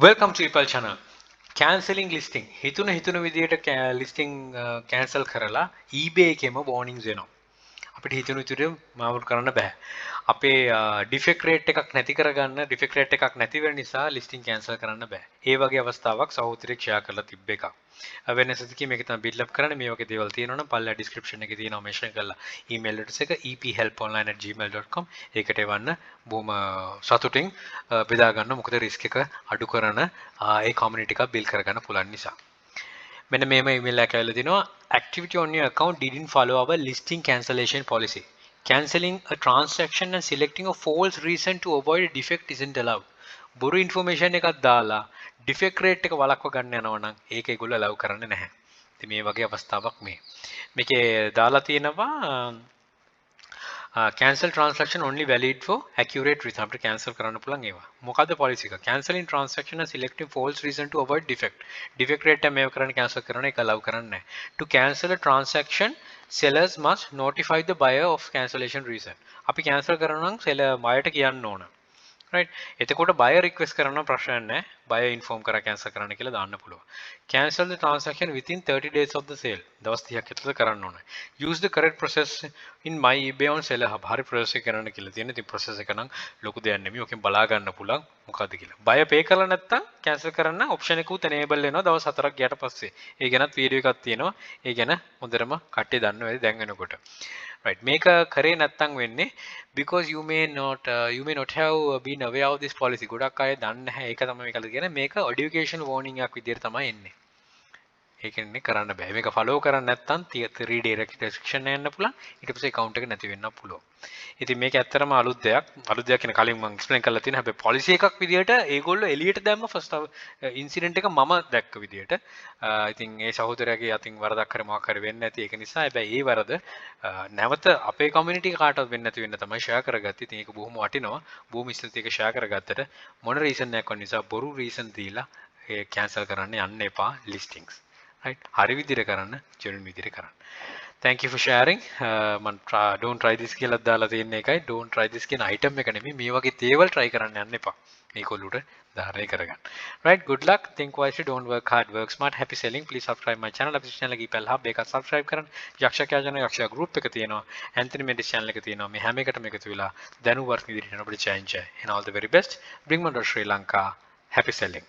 Welcome to Ipal channel. Cancelling listing. හිතුන විදියට listing cancel කරලා eBay එකේම warnings එනවා. අපිට හිතුන විදියට මාවුට් කරන්න බෑ. අපේ defect rate එකක් නැති කරගන්න defect rate එකක් නැති වෙන නිසා listing cancel කරන්න බෑ. ඒ වගේ අවස්ථාවක් සහෝදරයෙක් share කරලා තිබ්බ එකක්. awareness එකකින් මේක තමයි build up කරන්න. මේ වගේ දේවල් තියෙනවා නම් පල්ලා description එකේ තියෙනවා mention කරලා email address එක ephelponline@gmail.com ඒකට එවන්න බොහොම සතුටින් බෙදා ගන්න. මොකද risk එක අඩු කරන ඒ community එකක් build කරගන්න පුළුවන් නිසා. මෙන්න මේම email එකක් ඇවිල්ලා තිනවා activity on your account didn't follow our listing cancellation policy. Cancelling a transaction and selecting a false reason to avoid a defect isn't allowed. බොරු information එකක් දාලා defect rate එක වළක්ව ගන්න යනවා නම් ඒක ඒගොල්ලෝ allow කරන්නේ නැහැ. ඉතින් මේ වගේ අවස්ථාවක් මේකේ දාලා තියෙනවා cancel transaction only valid for accurate reason. අපිට cancel කරන්න පුළුවන් ඒවා. මොකද්ද policy එක? Canceling transaction and selecting false reason to avoid defect. Defect rate එක මේව කරන්න cancel කරන එක allow කරන්නේ නැහැ. To cancel a transaction, sellers must notify the buyer of cancellation reason. අපි cancel කරනවා නම් seller buyer ට කියන්න ඕන. right එතකොට buyer request කරන ප්‍රශ්නයක් නැහැ. buyer inform කරා cancel කරන්න කියලා දාන්න පුළුවන්. Cancel the transaction within 30 days of the sale. දවස් 30ක් ඇතුළත කරන්න ඕනේ. Use the correct process in my eBay on seller hub. හරි process එක කරන්න කියලා තියෙන. ඉතින් process එක නම් ලොකු දෙයක් නෙමෙයි. ඔකෙන් බලා ගන්න පුළුවන් මොකද්ද කියලා. buyer pay කරලා නැත්නම් cancel කරන්න option එකකුත් enable වෙනවා දවස් 4ක් ගියාට පස්සේ. ඒ ගැනත් වීඩියෝ එකක් තියෙනවා. ඒ ගැන හොඳටම කට්ටිය දන්නවා ඇති දැන් වෙනකොට. right මේක කරේ නැත්තම් වෙන්නේ because you may not have been aware of this policy. ගොඩක් අය දන්නේ නැහැ. ඒක තමයි මේකද කියන්නේ. මේක education warning එකක් විදිහට තමයි එන්නේ. ඒකනේ කරන්න බෑ. මේක follow කරන්නේ නැත්නම් 3 day restriction යන්න පුළුවන්. ඊට පස්සේ account එක නැති වෙන්න පුළුවන්. ඉතින් මේක ඇත්තටම අලුත් දෙයක්. අලුත් දෙයක් කියන කලින් මම explain කරලා තියෙනවා. හැබැයි policy එකක් විදිහට ඒගොල්ලෝ එළියට දැම්ම first incident එක මම දැක්ක විදිහට. ඉතින් ඒ සහෝදරයාගේ අතින් වරදක් හරි මොකක් හරි වෙන්නේ නැති ඒක නිසා හැබැයි ඒ වරද නැවත අපේ community කාටවත් වෙන්නේ නැති වෙන්න තමයි share කරගත්තේ. ඉතින් ඒක බොහොම වටිනවා. බොහොම ඉස්සෙල්ලා ඒක share කරගත්තට මොන reason එකක් නිසා බොරු reason දීලා ඒ cancel කරන්න යන්න එපා listings. right hari vidira karanna genuine vidira karanna thank you for sharing man don't try this කියලා දාලා තියෙන එකයි don't try this කියන item එක නෙමෙයි මේ වගේ දේවල් try කරන්න යන්න එපා මේකොල්ලුට ධාරණය කරගන්න right good luck think wisely don't work hard work smart happy selling please subscribe my channel අපේ channel එක ඉපල් hub එකත් subscribe කරන්න යක්ෂ යක්ෂ group එක තියෙනවා anthony mendes channel එක තියෙනවා මේ හැම එකටම එකතු වෙලා දැනුවත් විදිහට අපිට change and all the very best bring my Sri Lanka happy selling